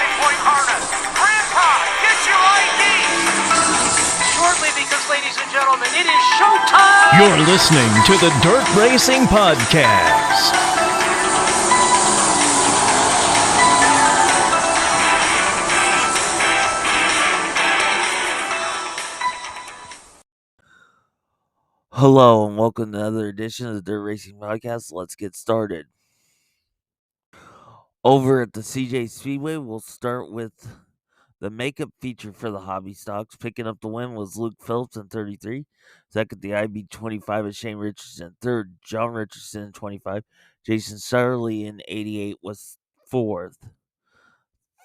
9-point harness. Grandpa, get your ID. Shortly, because ladies and gentlemen, it is showtime. You're listening to the Dirt Racing Podcast. Hello and welcome to another edition of the Dirt Racing Podcast. Let's get started. Over at the CJ Speedway, we'll start with the makeup feature for the hobby stocks. Picking up the win was Luke Phillips in 33. Second, the IB 25 is Shane Richardson. Third, John Richardson in 25. Jason Shirley in 88 was fourth.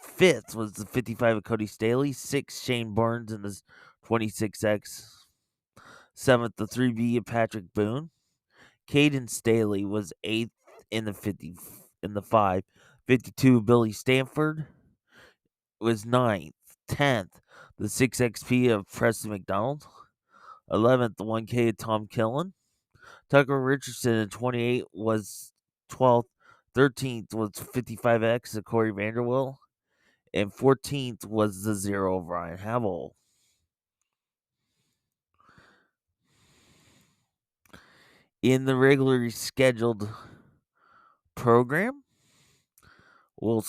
Fifth was the 55 of Cody Staley. Sixth, Shane Barnes in the 26X. Seventh, the 3B of Patrick Boone. Caden Staley was 8th in the 5. 52, Billy Stanford was 9th. 10th, the 6XP of Preston McDonald. 11th, the 1K of Tom Killen. Tucker Richardson in 28 was 12th. 13th was 55X of Corey Vanderwill. And 14th was the 0 of Ryan Havel. In the regularly scheduled program, we'll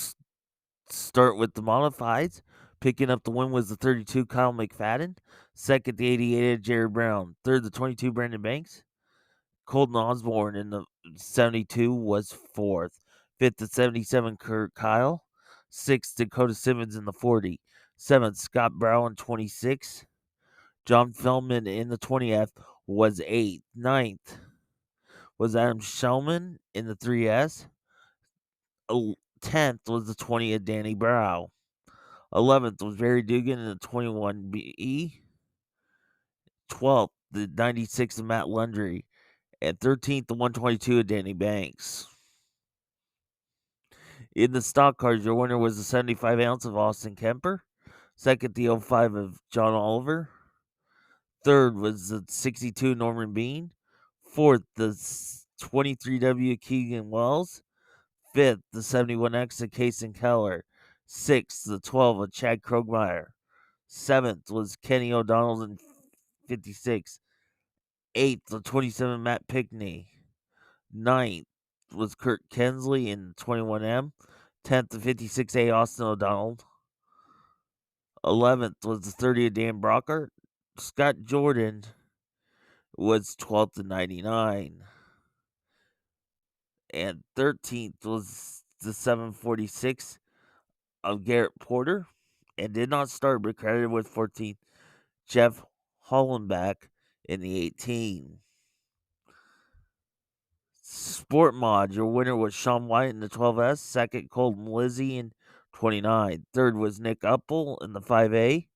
start with the modifieds. Picking up the win was the 32 Kyle McFadden. Second, the 88 Jared Brown. Third, the 22 Brandon Banks. Colton Osborne in the 72 was fourth. Fifth, the 77 Kurt Kyle. Sixth, Dakota Simmons in the 40. Seventh, Scott Brown in 26. John Feldman in the 20F was 8th. Ninth was Adam Shellman in the 3S. 10th was the 20 of Danny Brow. 11th was Barry Dugan in the 21B. 12th, the 96 of Matt Lundry. And 13th, the 122 of Danny Banks. In the stock cars, your winner was the 75 ounce of Austin Kemper. Second, the 05 of John Oliver. Third was the 62 Norman Bean. Fourth, the 23W Keegan Wells. Fifth, the 71X of Kason Keller. Sixth, the 12 of Chad Krogmeyer. Seventh was Kenny O'Donnell in 56. Eighth, the 27 Matt Pickney. Ninth was Kurt Kensley in 21M. 10th, the 56A Austin O'Donnell. 11th was the 30 of Dan Brockert. Scott Jordan was 12th to 99. And 13th was the 746 of Garrett Porter. And did not start, but credited with 14th, Jeff Hollenbach in the 18. Sport Mod, your winner was Sean White in the 12S. Second, Colton Lizzie in 29. Third was Nick Uppel in the 5A.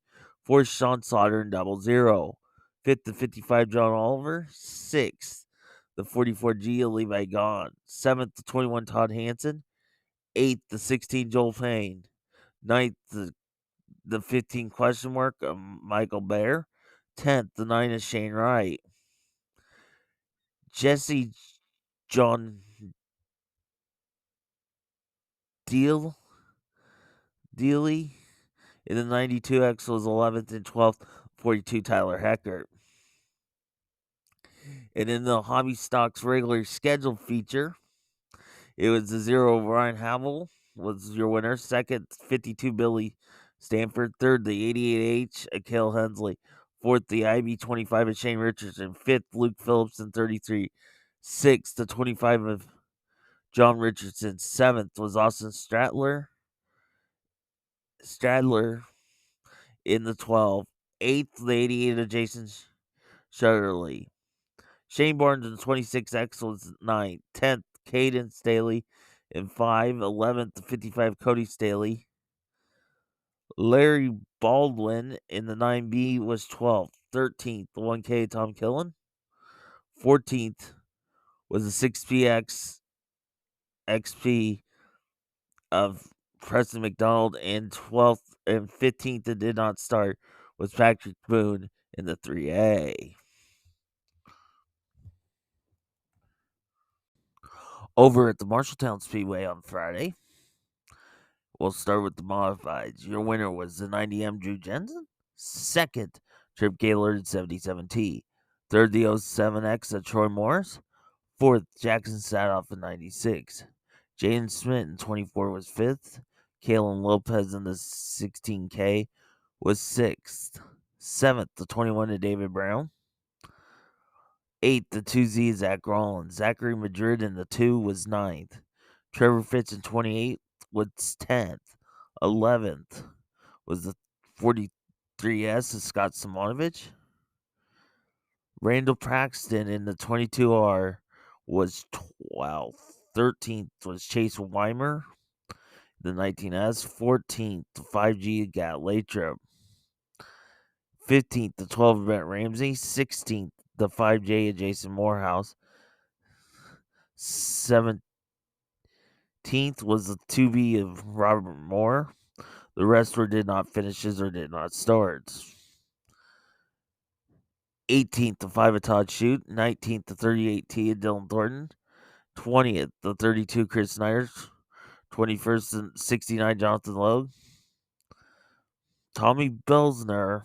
Fourth, Sean Sauter in 00. Fifth, the 55, John Oliver. Sixth, the 44G of Levi Gahn. Seventh, the 21, Todd Hansen. Eighth, the 16, Joel Payne. Ninth, the 15 question mark of Michael Bear. 10th, the 9 is Shane Wright. Jesse John Dealey in the 92X was 11th and 12th, 42 Tyler Heckert. And in the Hobby Stocks regular scheduled feature, it was the 0 of Ryan Havel was your winner. Second, 52 Billy Stanford. Third, the 88H Akil Hensley. Fourth, the IB 25 of Shane Richardson. Fifth, Luke Phillips in 33. Sixth, the 25 of John Richardson. Seventh was Austin Stradler in the 12. Eighth, the 88 of Jason Shutterly. Shane Barnes in the 26X was 9th. 10th, Caden Staley in 5. 11th, the 55 Cody Staley. Larry Baldwin in the 9B was 12th. 13th, the 1K Tom Killen. 14th was the 6PX XP of Preston McDonald. And 12th and 15th that did not start was Patrick Boone in the 3A. Over at the Marshalltown Speedway on Friday, We'll start with the modifieds. Your winner was the 90M Drew Jensen. Second, Trip Gaylord 77T. Third, the 07X at Troy Morris. Fourth, Jackson Sadoff in 96. Jaden Smith in 24 was fifth. Kalen Lopez in the 16K was sixth. Seventh, the 21 to David Brown. Eighth, the 2Z Zach Rollins. Zachary Madrid in the 2 was ninth. Trevor Fitz in 28 was 10th. 11th was the 43S of Scott Simonovich. Randall Praxton in the 22R was 12th. 13th was Chase Weimer, the 19S. 14th, the 5G Gat Lathrop. 15th, the 12 Brent Ramsey. 16th, the 5J of Jason Morehouse. 17th was the 2B of Robert Moore. The rest were did not finishes or did not start. 18th, the 5 of Todd Shute. 19th, the 38T of Dylan Thornton. 20th, the 32 Chris Snyder. 21st, and 69 Jonathan Logue. Tommy Belzner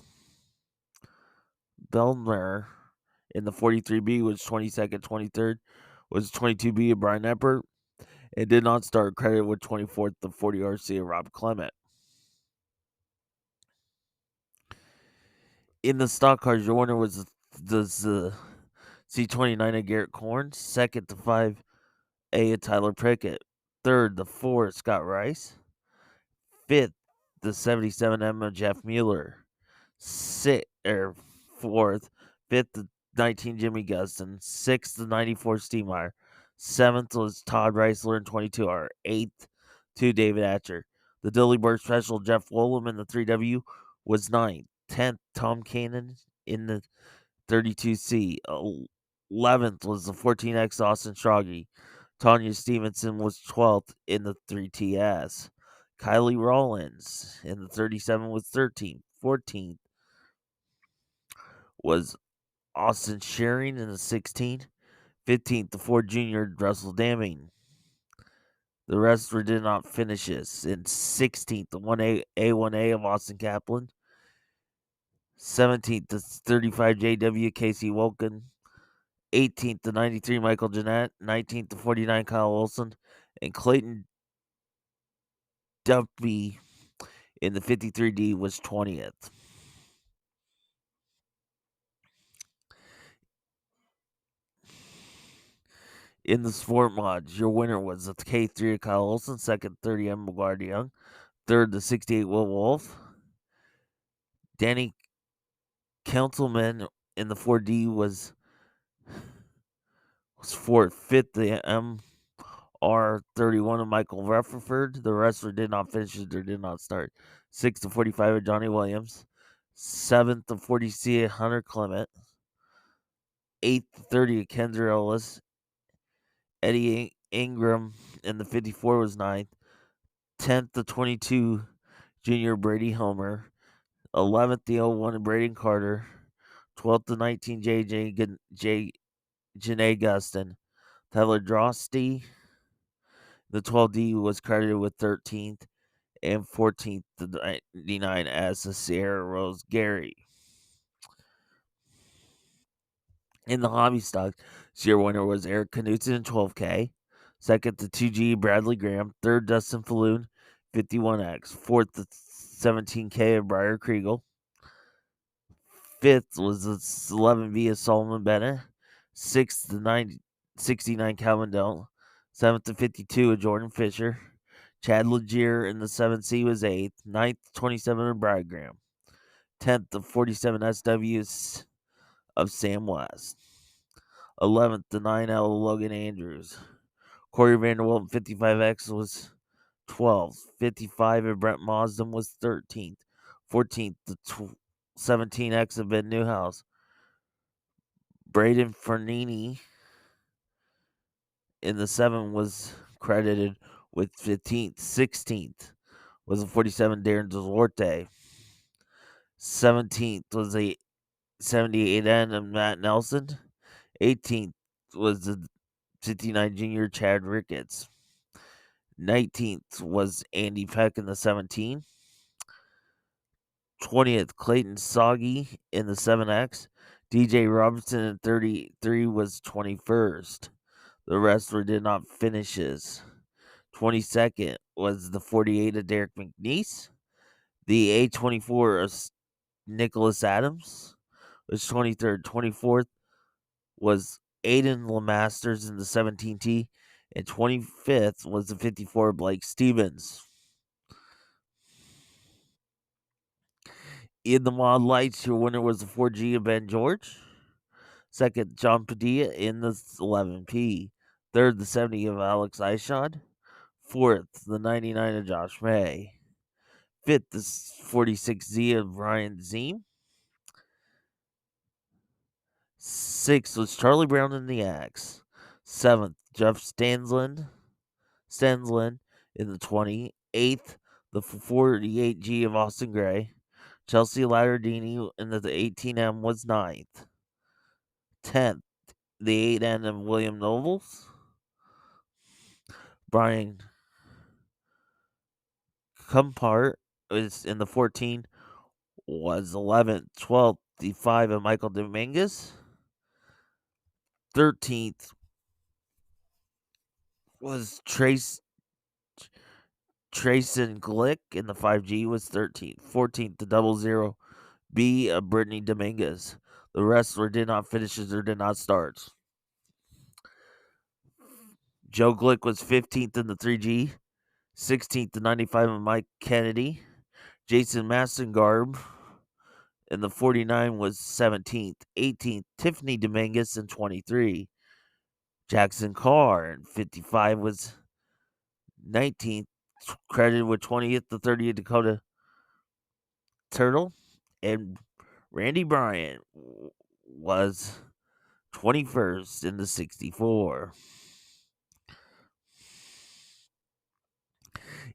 in the 43B was 22nd. 23rd was 22B of Brian Eppert. And did not start credit with 24th, the 40RC of Rob Clement. In the stock cars, your winner was the C29 of Garrett Corn. Second, the 5A of Tyler Prickett. Third, the 4 of Scott Rice. Fifth, the 77M of Jeff Mueller. Fourth, fifth, the 19 Jimmy Guston. Sixth, the 94 Steemeyer. Seventh was Todd Reisler in 22R. Eighth, 2 David Atcher. The Dillyburg Special Jeff Wollum in the 3W was ninth. 10th, Tom Cannon in the 32C. 11th was the 14X Austin Stroggy. Tanya Stevenson was 12th in the 3TS. Kylie Rollins in the 37 was 13th. 14th was Austin Shearing in the 16th. 15th, the Ford Jr. Russell Damming. The rest were did not finishes. In 16th, the 1A of Austin Kaplan. 17th, the 35 JW Casey Wolken. 18th, the 93 Michael Jeanette. 19th, the 49 Kyle Wilson. And Clayton Duffy in the 53D was 20th. In the sport mods, your winner was the K3 of Kyle Olson, second 30M McGuire Young, third the 68 Will Wolf. Danny Councilman in the 4D was fourth. Fifth, the MR31 of Michael Rutherford. The rest did not finish or did not start. Sixth, the 45 of Johnny Williams. Seventh, the 40C of Hunter Clement. Eighth, the 30 of Kendra Ellis. Eddie Ingram in the 54 was ninth. 10th, the 22 Junior Brady Homer. 11th, the 01 Braden Carter. 12th, the 19 Janae Guston. Tyler Drosty, the 12D, was credited with 13th. And 14th, the 99 as the Sierra Rose Gary. In the hobby stock, your winner was Eric Knutson in 12K. Second, the 2G Bradley Graham. Third, Dustin Falloon, 51X. Fourth, the 17K of Briar Kriegel. Fifth was the 11V of Solomon Bennett. Sixth, the 69 Calvin Dell. Seventh, the 52 of Jordan Fisher. Chad Legier in the 7C was eighth. Ninth, 27 of Briar Graham. 10th, the 47 SWs of Sam West. 11th, the 9L of Logan Andrews. Corey Vanderwelt 55X was 12th. 55 of Brent Mosden was 13th. 14th, the 17X of Ben Newhouse. Braden Fernini in the 7 was credited with 15th. 16th was the 47 Darren Duarte. 17th was the 78N of Matt Nelson. 18th was the 59 Junior Chad Ricketts. 19th was Andy Peck in the 17. 20th, Clayton Soggy in the 7X. DJ Robinson in 33 was 21st. The rest did not finishes. 22nd was the 48 of Derek McNeese. The A24 of Nicholas Adams was 23rd. 24th was Aiden Lemasters in the 17T. And 25th was the 54 Blake Stevens. In the Mod Lights, your winner was the 4G of Ben George. Second, John Padilla in the 11P. Third, the 70 of Alex Ishod. Fourth, the 99 of Josh May. Fifth, the 46Z of Ryan Ziem. Sixth was Charlie Brown in the Axe. Seventh, Jeff Stanslin in the 20. Eighth, the 48G of Austin Gray. Chelsea Latardini in the 18M was ninth. 10th, the 8N of William Nobles. Brian Cumpart is in the 14 was 11th. 12th, the 5 of Michael Dominguez. 13th was Trayson Glick in the 5G was 13th. 14th, the 00 B of Brittany Dominguez. The rest did not finishes or did not starts. Joe Glick was 15th in the 3G. 16th, the 95 of Mike Kennedy. Jason Massengarb in the 49 was 17th. 18th, Tiffany Dominguez in 23. Jackson Carr in 55 was 19th. Credited with 20th, the 30th Dakota Turtle. And Randy Bryant was 21st in the 64.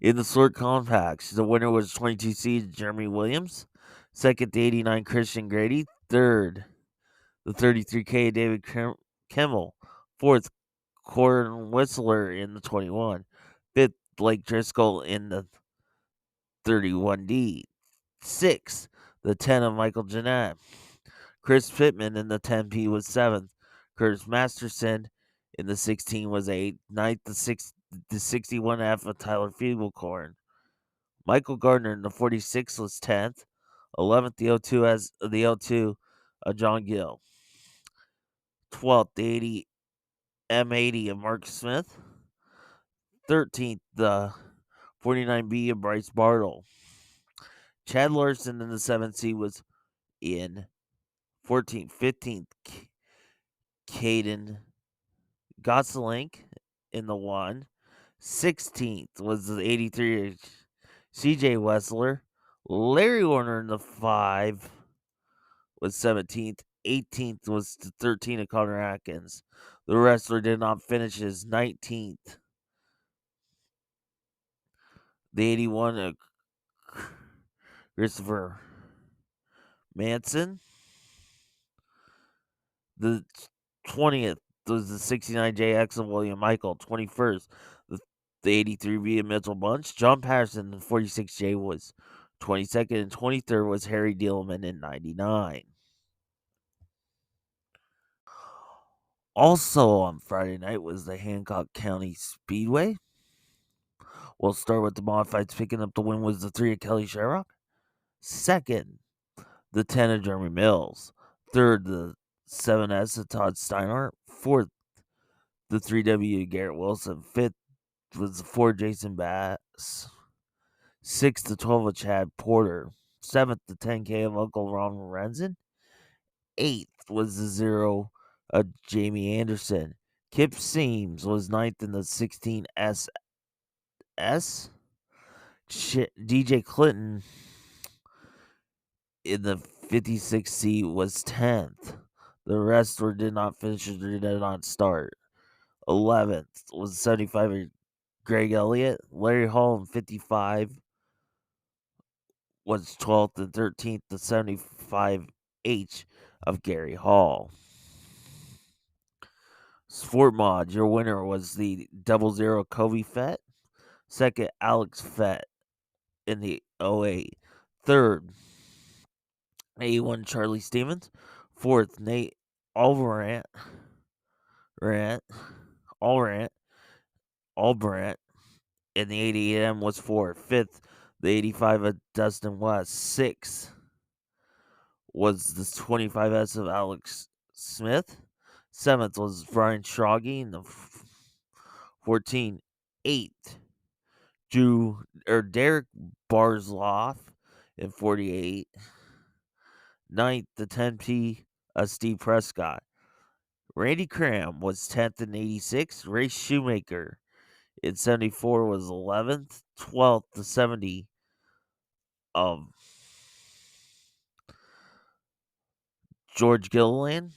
In the Slurt Compacts, the winner was 22 seed Jeremy Williams. Second, the 89 Christian Grady. Third, the 33K David Kimmel. Fourth, Corin Whistler in the 21. Fifth, Blake Driscoll in the 31D. Sixth, the 10 of Michael Jeanette. Chris Pittman in the 10P was 7th. Curtis Masterson in the 16 was 8th. 9th, the 61F of Tyler Fiegelkorn. Michael Gardner in the 46 was 10th. 11th, the 02 as the L2 of John Gill. 12th, the 80 M80 of Mark Smith. 13th, the 49B of Bryce Bartle. Chad Larson in the 7C was in 14th. 15th, Caden Gosselink in the 1. 16th was the 83 CJ Wessler. Larry Warner in the 5 was 17th. 18th was the 13 of Connor Atkins. The wrestler did not finish as 19th. The 81 of Christopher Manson. The 20th was the 69JX of William Michael. 21st, the 83B of Mitchell Bunch. John Patterson in 46J was 22nd, and 23rd was Harry Dillman in 99. Also on Friday night was the Hancock County Speedway. We'll start with the modifieds. Picking up the win was the 3 of Kelly Sherrock. Second, the 10 of Jeremy Mills. Third, the 7S of Todd Steinhardt. Fourth, the 3W of Garrett Wilson. Fifth was the 4 Jason Bass. Sixth, the 12 of Chad Porter. Seventh, the 10K of Uncle Ron Lorenzen. Eighth was the 0 of Jamie Anderson. Kip Seams was ninth in the 16SS. DJ Clinton in the 56C was 10th. The rest did not finish or did not start. 11th was 75 of Greg Elliott. Larry Hall in 55 was 12th, and 13th, the 75H of Gary Hall. Sport Mod, your winner was the 00 Covey Fett. Second, Alex Fett in the 08. Third, 81 Charlie Stevens. Fourth, Nate Albrant, Rant, Allrant, Albrant in the 88M was fourth. Fifth, the 85 of Dustin West. Sixth was the 25S of Alex Smith. Seventh was Brian Schrage in the 14. Eighth, Derek Barzloff in 48. Ninth, the 10P of Steve Prescott. Randy Cram was 10th in 86. Ray Shoemaker in 74 was 11th. 12th to 70 of George Gilliland.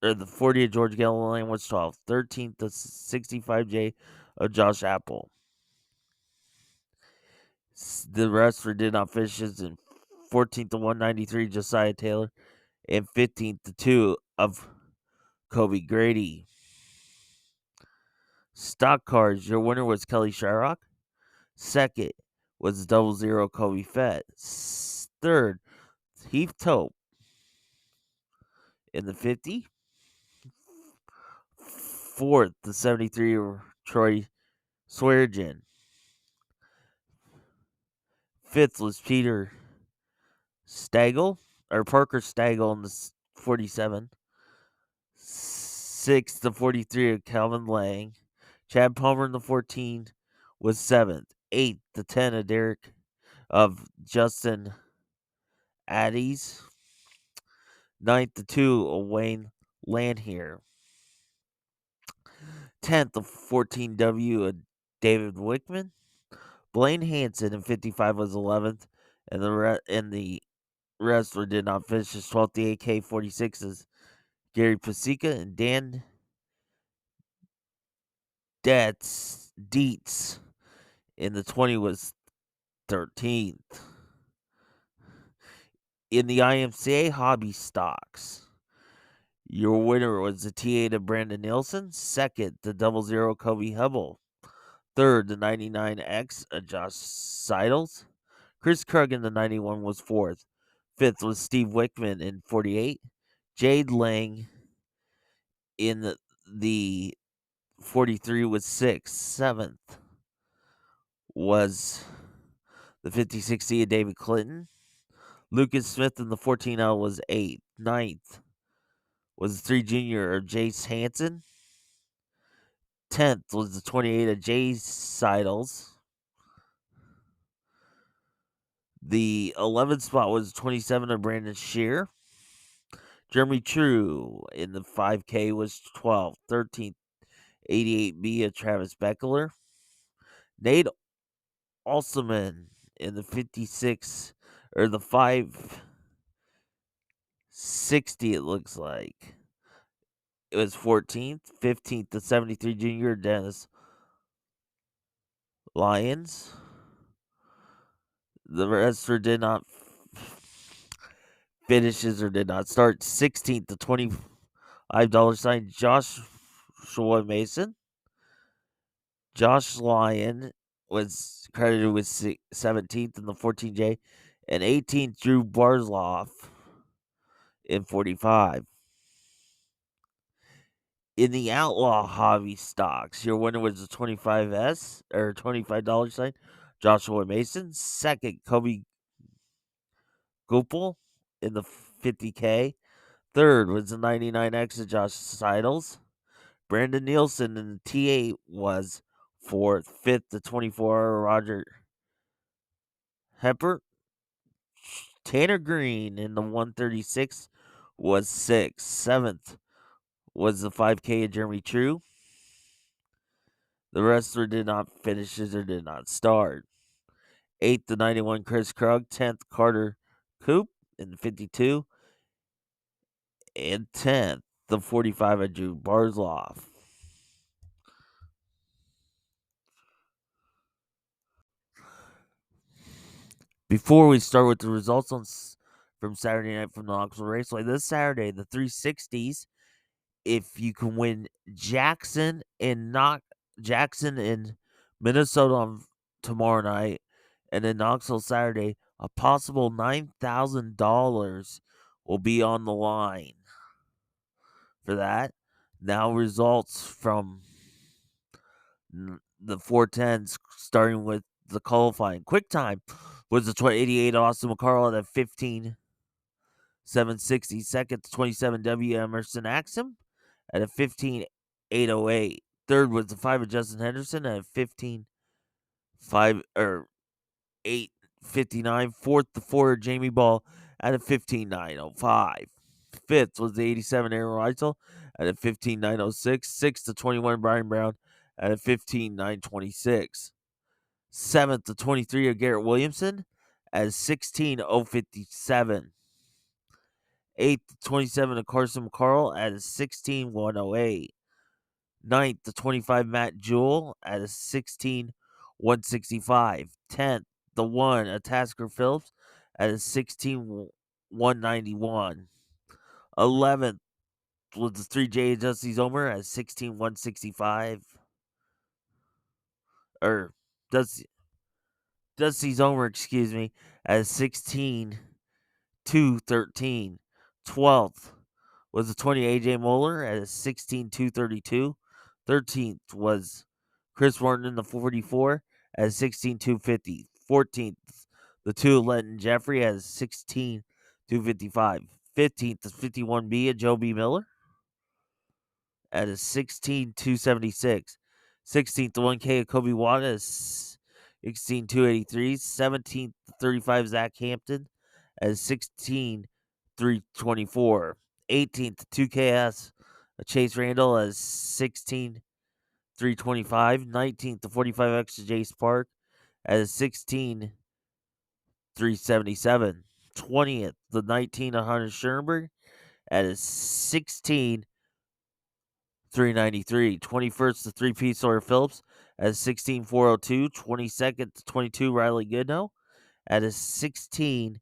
Or the 40 of George Gilliland was 12th. 13th to 65J of Josh Apple. The rest did not finish in 14th to 193 Josiah Taylor. And 15th to 2 of Kobe Grady. Stock cars, your winner was Kelly Sharrock. Second was 00 Kobe Fett. Third, Heath Tope in the 50. Fourth, the 73 Troy Swearengin. Fifth was Peter Stagel, or Parker Stagel in the 47. Sixth, the 43 of Calvin Lang. Chad Palmer in the 14 was seventh. Eighth, the 10 of Derek of Justin Addies. Ninth, the 2 of Wayne Landhier. 10th, the 14W of David Wickman. Blaine Hansen in 55 was 11th, and the rest did not finish. 12th, the AK 46 Gary Pasica, and Dan Dietz in the 20 was 13th. In the IMCA hobby stocks, your winner was the T8 of Brandon Nielsen. Second, the 00 Kobe Hubble. Third, the 99X of Josh Seidels. Chris Krug in the 91 was fourth. Fifth was Steve Wickman in 48. Jade Lang in the 43 was sixth. Seventh was the 5060 of David Clinton. Lucas Smith in the 14L was eighth. Ninth was the 3 junior of Jace Hansen. 10th was the 28 of Jay Seidels. The 11th spot was 27 of Brandon Shear. Jeremy True in the 5K was 12th. 13th, 88B of Travis Beckler. Nate Alseman in the 56, or the 560, it looks like. It was 14th. 15th, the 73 junior Dennis Lyons. The rest did not finishes or did not start. 16th to $25 sign Joshua Mason. Josh Lyon was credited with 17th in the 14J, and 18th Drew Barzloff in 45. In the Outlaw hobby stocks, your winner was the 25S or $25 sign Joshua Mason. Second, Kobe Gupel in the 50K. Third was the 99X of Josh Seidels. Brandon Nielsen in the T8 was fourth. Fifth, the 24 Roger Hepper. Tanner Green in the 136 was sixth. Seventh was the 5K of Jeremy True. The rest did not finish or did not start. Eighth, the 91 Chris Krug. 10th, Carter Coop in the 52. And 10th, the 45 of Drew Barzloff. Before we start with the results from Saturday night from the Knoxville Raceway, this Saturday, the 360s if you can win Jackson and Minnesota on tomorrow night, and then Knoxville Saturday, a possible $9,000 will be on the line for that. Now results from the 410s, starting with the qualifying. Quick time was the 88 Austin McCarl at 15.760. Second to 27 W Emerson Axum at a 15.808. Third was the 5 of Justin Henderson at a 15.5 or 8:59. Fourth, the 4 of Jamie Ball at a 15.905. Fifth was the 87 Aaron Reitzel at a 15.906. Sixth to 21 Brian Brown at a 15.926. Seventh to 23 of Garrett Williamson at a 16.057. Eighth to 27 of Carson McCarl at a 16.108. Ninth to 25 Matt Jewell at a 16.165. 10th the 1 of Tasker Phillips at a 16.191. 11th was the 3J Dusty Zomer at 16.165. Or Dusty Zomer, excuse me, at 16.213. 12th was the 20 AJ Moeller at a 16.232. 13th was Chris Martin in the 44 at 16.250. 14th, the 2 Lenton Jeffrey at 16.255. 15th is 51B of Joe B. Miller at a 16.276. 16th, the 1K of Kobe Watt at 16.283. 17th, 35 Zach Hampton at 16.324. 18th, 2KS Chase Randall at 16.325. 19th, the 45X Jace Park at 16.377. 20th, the 19 of Hunter Schoenberg at a 16.393. 21st, the 3P Sawyer Phillips at 16.402. 22nd to 22 Riley Goodnow at a 16.425.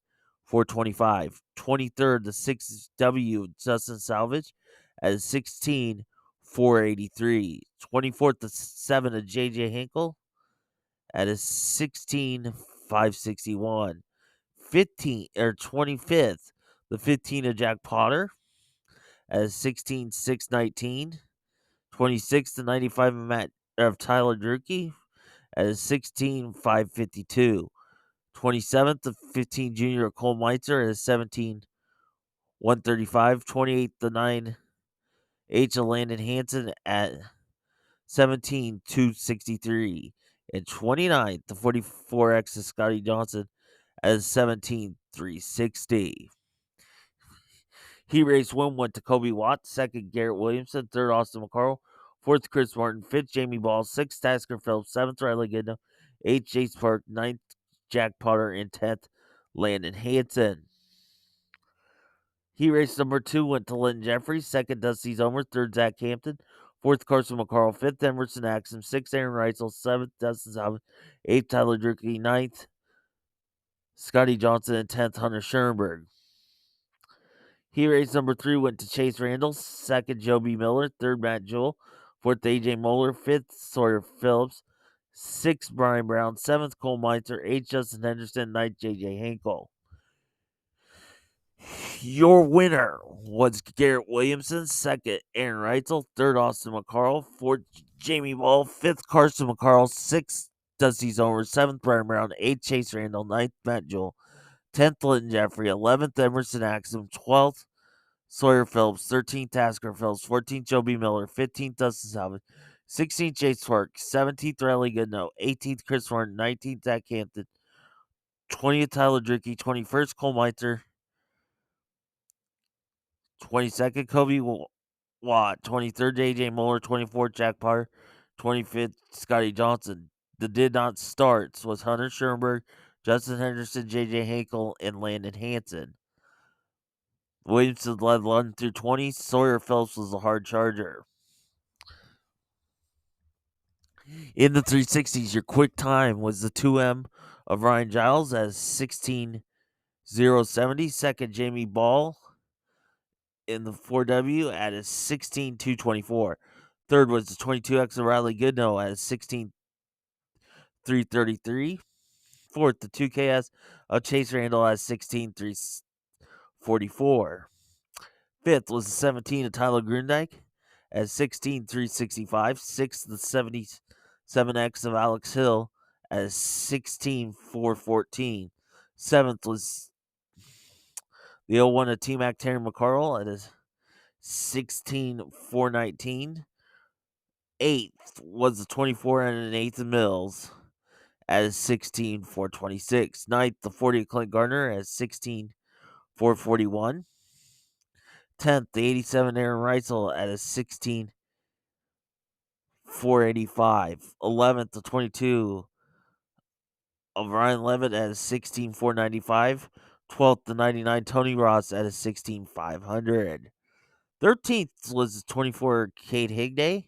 23rd, the 6W Justin Salvage at a 16.483. 24th, the 7 of JJ Hinkle at a 16.561. 25th, the 15 of Jack Potter at a 16.619. 26th, the 95 of Tyler Durkee at a 16.552. 27th, the 15 junior of Cole Meitzer at a 17.135. 28th, the 9 H of Landon Hansen at 17.263. And 29th, the 44X of Scotty Johnson at 17.360. Heat race 1 went to Kobe Watt. Second, Garrett Williamson. Third, Austin McCarl. Fourth, Chris Martin. Fifth, Jamie Ball. Sixth, Tasker Phelps. Seventh, Riley Goodnow. Eighth, Chase Park. Ninth, Jack Potter. And 10th, Landon Hansen. Heat race number 2 went to Linton Jeffries. Second, Dusty Zomer. Third, Zach Hampton. Fourth, Carson McCarl. Fifth, Emerson Axum. Sixth, Aaron Reitzel. Seventh, Dustin Salvin. Eighth, Tyler Durkee. Ninth, Scotty Johnson. And 10th, Hunter Schoenberg. Heat race number 3 went to Chase Randall. Second, Joe B. Miller. Third, Matt Jewell. Fourth, AJ Moeller. Fifth, Sawyer Phillips. Sixth, Brian Brown. Seventh, Cole Meitzer. Eighth, Justin Henderson. Ninth, JJ Hinkle. Your winner was Garrett Williamson. Second, Aaron Reitzel. Third, Austin McCarl. Fourth, Jamie Ball. Fifth, Carson McCarl. Sixth, Dusty Zomer. Seventh, Brian Brown. Eighth, Chase Randall. Ninth, Matt Jewell. 10th, Linton Jeffrey. 11th, Emerson Axum. 12th, Sawyer Phillips. 13th, Tasker Phillips. 14th, Joe B. Miller. 15th, Dustin Salvin. 16th, Chase Park. 17th, Riley Goodnow. 18th, Chris Martin. 19th, Zach Hampton. 20th, Tyler Durkee. 21st, Cole Meitzer. 22nd, Kobe Watt. 23rd, AJ Moeller. 24th, Jack Potter. 25th, Scotty Johnson. The did not starts was Hunter Schoenberg, Justin Henderson, JJ Hinkle, and Landon Hansen. Williamson led 1 through 20. Sawyer Phillips was a hard charger. In the 360s, your quick time was the 2M of Ryan Giles at 16.070. Second, Jamie Ball in the 4W at a 16.224. Third was the 22X of Riley Goodnow at a 16.333. Fourth, the 2KS of Chase Randall at 16.344. Fifth was the 17 of Tyler Grundyke at 16.365. Sixth, the 77X of Alex Hill at 16.414. Seventh was the 01 of T-Mac Terry McCarl at a 16.419. Eighth was the 24 and an eighth of Mills at a 16.426. Ninth, the 40 of Clint Gardner at 16.441. 10th, the 87 Aaron Reitzel at a 16.485. 11th, the 22 of Ryan Levitt at a 16.495. 12th, the 99 Tony Ross at a 16.500. 13th was the 24 Kate Higday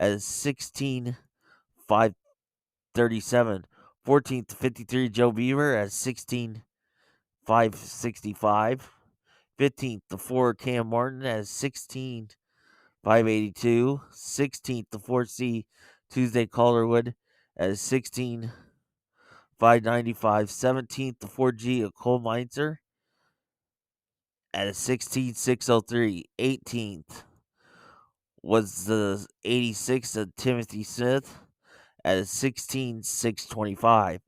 at a 16.537. 14th, the 53 Joe Beaver at 16.565. 15th, the 4 Cam Martin at 16.582. 16th, the 4C Tuesday Calderwood at 16.595. 17th, the 4G of Cole Meinzer at a 16.603. 18th was the 86 of Timothy Smith at a 16.625.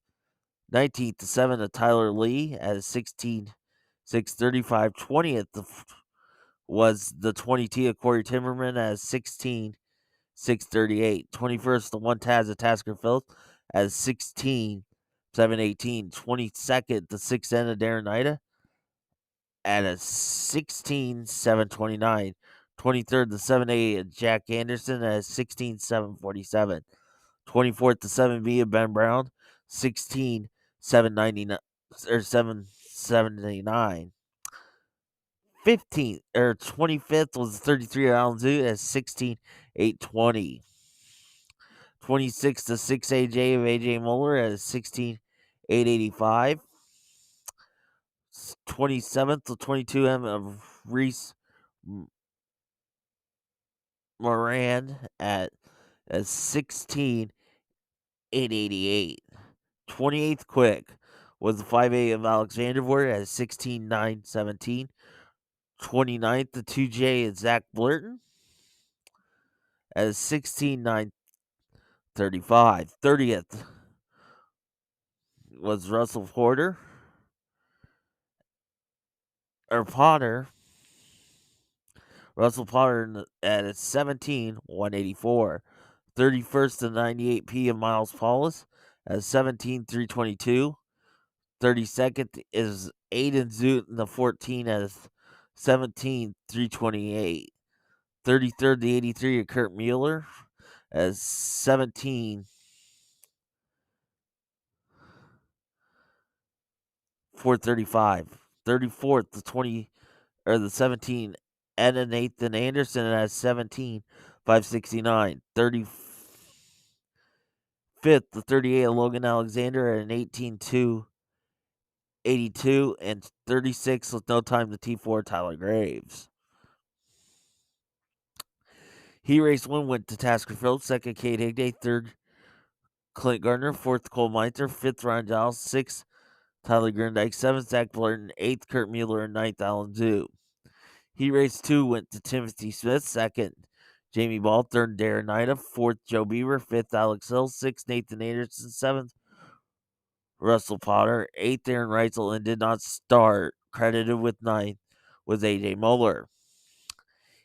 19th, the 7 of Tyler Lee at a 16.635. 20th was the 20T of Corey Timmerman at a 16.638. 21st, the 1 Taz of Tasker Phillips at a 16.718. 22nd, the 6N of Darren Ida at a 16.729. 23rd, the 7A of Jack Anderson at a 16.747. 24th, the 7B of Ben Brown, 16.799 or 779. 15th or 25th was the 33 of Alan Zoo at 16.820. 26th, the 6AJ of AJ Moeller at 16.885. 27th, the 22M of Reese Moran at 16.888. 28th quick was the 5A of Alex Vandervoort at 16.917. 29th, the 2J of Zach Blurton at 16.935. 30th was Russell Potter. Russell Potter at a 17.184. 31st to 98P of Miles Paulus at 17.322. 32nd is Aiden Zoot in the 14 at 17.328. 33rd to 83 of Kurt Mueller at 17.435. 34th to 20 or the 17 Edna Nathan Anderson at 17.569. 35th, the 38 of Logan Alexander at an 18.282. And 36 with no time to T4 Tyler Graves. He race 1 went to Tasker Phillips, 2nd Kate Higday, 3rd Clint Gardner, 4th Cole Meinzer, 5th Ryan Giles, 6th Tyler Grundyke, 7th Zach Blurton, 8th Kurt Mueller, and 9th Alan Zoo. He race 2 went to Timothy Smith, 2nd Jamie Ball, 3rd Darren Ida, 4th Joe Beaver, 5th Alex Hill, 6th Nathan Anderson, 7th Russell Potter, 8th Aaron Reitzel, and did not start. Credited with 9th was AJ Moeller.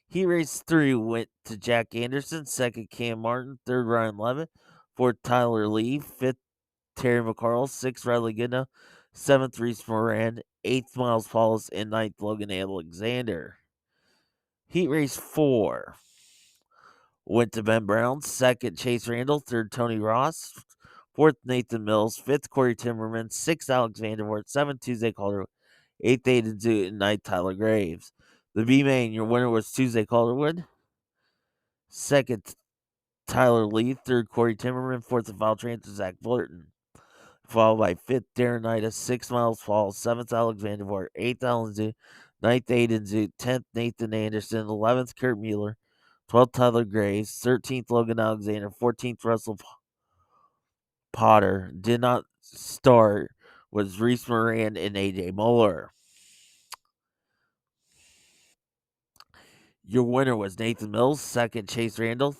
He raced 3 went to Jack Anderson, 2nd Cam Martin, 3rd Ryan Levitt, 4th Tyler Lee, 5th Terry McCarl, 6th Riley Goodnow, 7th Reese Moran, 8th Miles Paulus, and 9th Logan Alexander. Heat race 4 went to Ben Brown, 2nd Chase Randall, 3rd Tony Ross, 4th Nathan Mills, 5th Corey Timmerman, 6th Alex Vandervoort, 7th Tuesday Calderwood, 8th Aiden Zoot, and 9th Tyler Graves. The B-Main, your winner was Tuesday Calderwood. 2nd, Tyler Lee. 3rd, Corey Timmerman. 4th, Val Transfer, Zach Blurton. Followed by 5th, Darren Ida. 6th, Miles Falls. 7th, Alexander Vort. 8th, Alan Zoo. 9th, Aiden Zoot. 10th, Nathan Anderson. 11th, Kurt Mueller. 12th, Tyler Graves. 13th, Logan Alexander. 14th, Russell Potter. Did not start was Reese Moran and AJ Moeller. Your winner was Nathan Mills. Second, Chase Randall.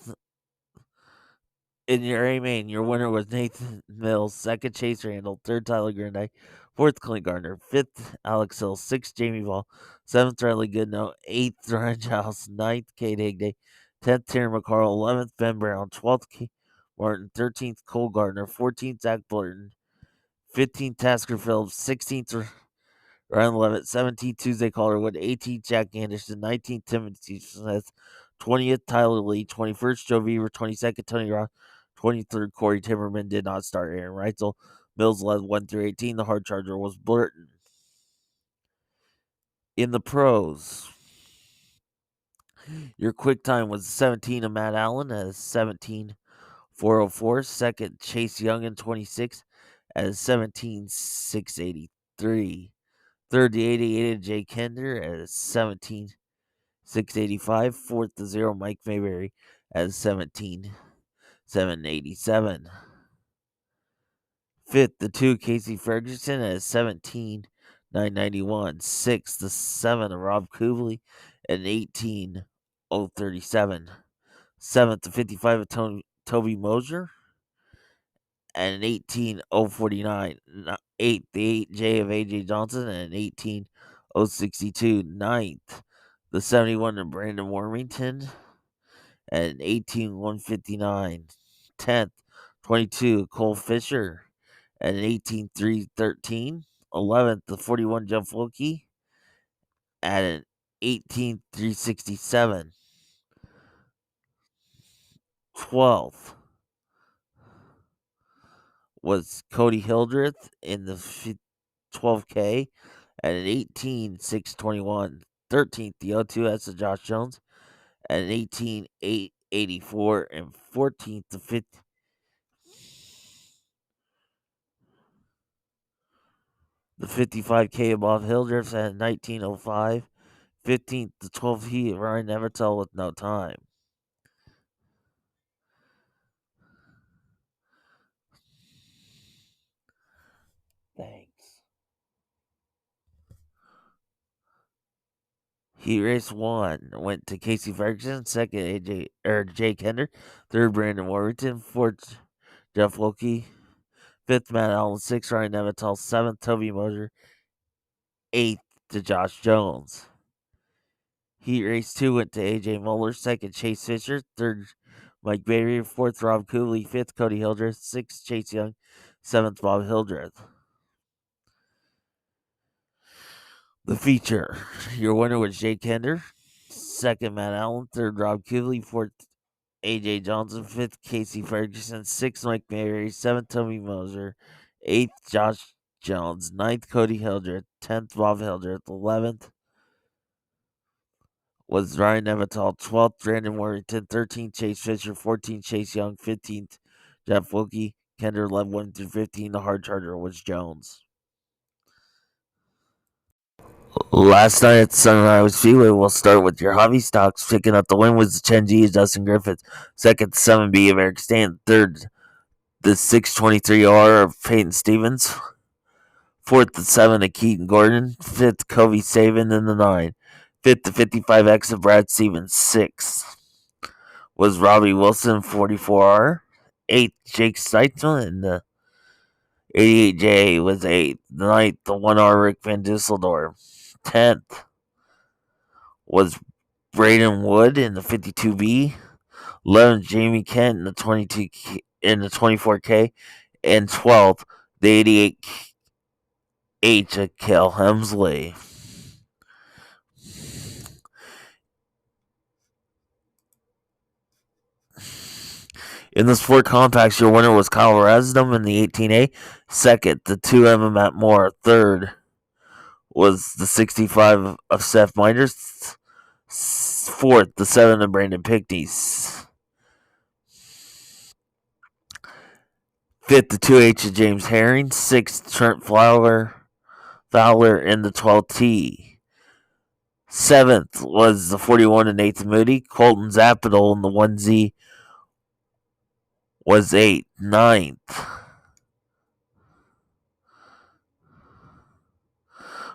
In your A main, your winner was Nathan Mills. Second, Chase Randall. Third, Tyler Grande. Fourth, Clint Gardner. Fifth, Alex Hill. Sixth, Jamie Ball. Seventh, Riley Goodnow. Eighth, Ryan Giles. Ninth, Kate Higday. 10th, Terry McCarl. 11th, Ben Brown. 12th, Keith Martin. 13th, Cole Gardner. 14th, Zach Burton. 15th, Tasker Phillips. 16th, Ryan Levitt. 17th, Tuesday Calderwood. 18th, Jack Anderson. 19th, Timothy Smith. 20th, Tyler Lee. 21st, Joe Beaver. 22nd, Tony Ross. 23rd, Corey Timmerman did not start. Aaron Reitzel. Mills led 1 through 18. The hard charger was Burton. In the pros, your quick time was 17 of Matt Allen as 17.404. Second, Chase Young in 26 as 17.683. Third, the 88 of Jay Kender as 17.685. Fourth, the 0 Mike Mayberry as 17.787. Fifth, the 2 Casey Ferguson at 17.991. Sixth, the 7 of Rob Kubley at 18.037. Seventh, the 55 of Toby Mosier at an 18.049. Eighth, the 8J of AJ Johnson at an 18.062. Ninth, the 71 of Brandon Warmington at an 18.159. 10th, 22 Cole Fisher at an 18.313. 11th, the 41 Jeff Wilkie at an 18.367. 12th was Cody Hildreth in the 12K at an 18.621. 13th, the O2S of Josh Jones at an 18.884. And 14th, the 55K above Hildreth at 19.05. 15th to 12th heat, Ryan Evertell with no time. Thanks. Heat race 1 went to Casey Ferguson. Second, Jake Kender. Third, Brandon Warrington. Fourth, Jeff Wilkie. Fifth, Matt Allen. Sixth, Ryan Evertell. Seventh, Toby Moser. Eighth, to Josh Jones. Heat race 2 went to AJ Moeller. Second, Chase Fisher. Third, Mike Barry. Fourth, Rob Cooley. Fifth, Cody Hildreth. Sixth, Chase Young. Seventh, Bob Hildreth. The feature. Your winner was Jake Kender. Second, Matt Allen. Third, Rob Cooley. Fourth, AJ Johnson. Fifth, Casey Ferguson. Sixth, Mike Barry. Seventh, Toby Moser. Eighth, Josh Jones. Ninth, Cody Hildreth. 10th, Bob Hildreth. 11th was Ryan Nevital. 12th, Brandon Warrington. 13th, Chase Fisher. 14th, Chase Young. 15th, Jeff Wilkie. Kender led 1 through 15. The hard charger was Jones. Last night at Sunrise Speedway, we'll start with your hobby stocks. Picking up the win was the Chen G of Dustin Griffith. Second, 7B of Eric Stan. Third, the 623R of Peyton Stevens. Fourth, the 7 of Keaton Gordon. Fifth, Covey Saban in the 9. Fifth, the 55X of Brad Stevens. Sixth was Robbie Wilson, 44R. Eighth, Jake Seitzman in the 88J was 8th. Ninth, the 1R Rick Van Dusseldorf. 10th was Braden Wood in the 52B. 11th, Jamie Kent in the 24K. And 12th, the 88H of Kel Hemsley. In the Sport Compacts, your winner was Kyle Rasdom in the 18A. Second, the 2M of Matt Moore. Third was the 65 of Seth Minders. Fourth, the 7 of Brandon Pickney's. Fifth, the 2H of James Herring. Sixth, Trent Fowler in the 12T. 7th was the 41 of Nathan Moody. Colton Zappadel in the 1Z was 8th. 9th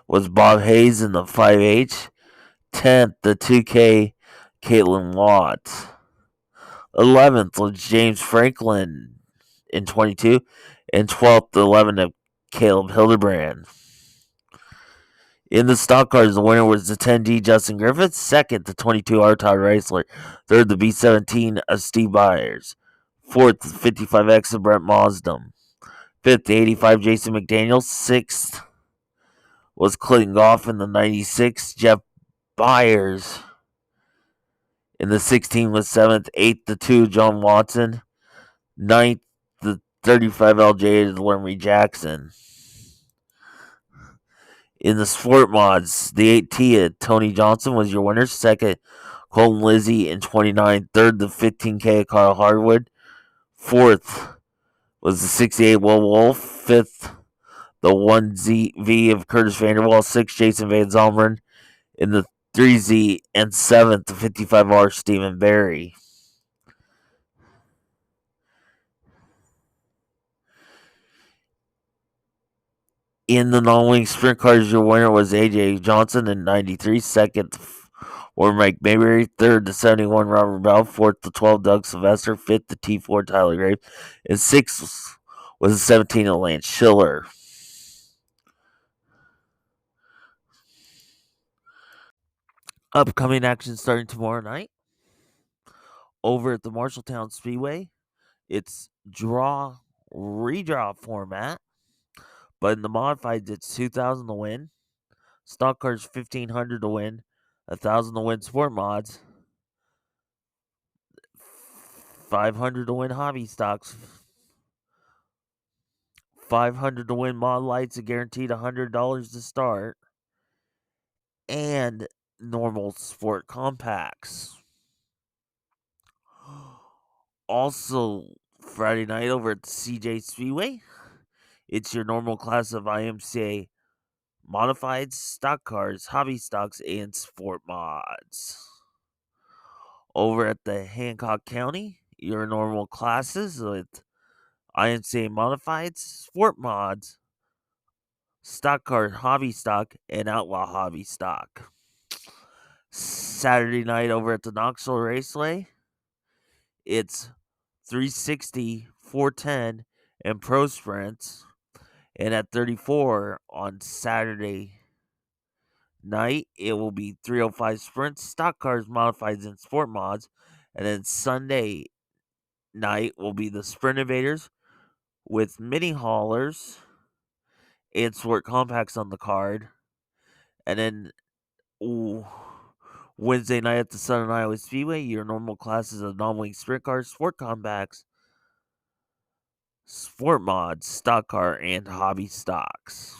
was Bob Hayes in the 5H. 10th, the 2K, Caitlin Watt. 11th was James Franklin in 22. And 12th, the 11 of Caleb Hildebrand. In the stock cars, the winner was the 10D Justin Griffiths. 2nd, the 22R Todd Reisler. 3rd, the B17 of Steve Byers. 4th, the 55X of Brent Mosdom. 5th, the 85 Jason McDaniel. 6th was Clinton Goff in the 96. Jeff Byers in the 16 was 7th. 8th, the 2 John Watson. 9th, the 35 LJ is Lermy Jackson. In the sport mods, the 8T of Tony Johnson was your winner. 2nd, Colton Lizzie in 29. 3rd, the 15K of Carl Hardwood. 4th was the 68 Will Wolf. 5th, the 1ZV of Curtis Vanderwall. 6th, Jason Van Zomeren in the 3Z. And 7th, the 55R Stephen Barry. In the non-wing sprint cars, your winner was AJ Johnson in 93. 2nd, or Mike Mayberry. 3rd, the 71 Robert Bell. 4th, the 12 Doug Sylvester. 5th, the T4 Tyler Graves. And 6th was the 17 of Lance Schiller. Upcoming action starting tomorrow night over at the Marshalltown Speedway. It's redraw format. But in the modifieds, it's 2,000 to win. Stock cars, 1,500 to win. 1,000 to win sport mods. 500 to win hobby stocks. 500 to win mod lights, a guaranteed $100 to start. And normal sport compacts. Also, Friday night over at the CJ Speedway, it's your normal class of IMCA modified stock cars, hobby stocks, and sport mods. Over at the Hancock County, your normal classes with IMCA modified, sport mods, stock car, hobby stock, and outlaw hobby stock. Saturday night over at the Knoxville Raceway, it's 360, 410, and pro sprints. And at 34 on Saturday night, it will be 305 sprints, stock cars, modifieds, and sport mods. And then Sunday night will be the Sprint Invaders with mini haulers and sport compacts on the card. And then Wednesday night at the Southern Iowa Speedway, your normal classes of non-wing sprint cars, sport compacts, sport mods, stock car, and hobby stocks.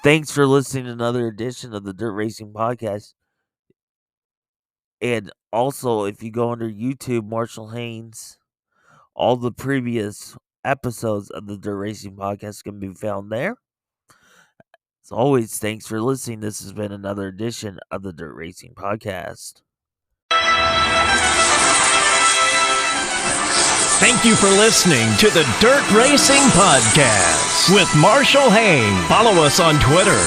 Thanks for listening to another edition of the Dirt Racing Podcast. And also, if you go under YouTube, Marshall Haynes, all the previous episodes of the Dirt Racing Podcast can be found there. As always, thanks for listening. This has been another edition of the Dirt Racing Podcast. Thank you for listening to the Dirt Racing Podcast with Marshall Haynes. Follow us on Twitter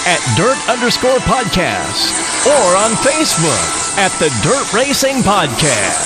at Dirt_Podcast or on Facebook at the Dirt Racing Podcast.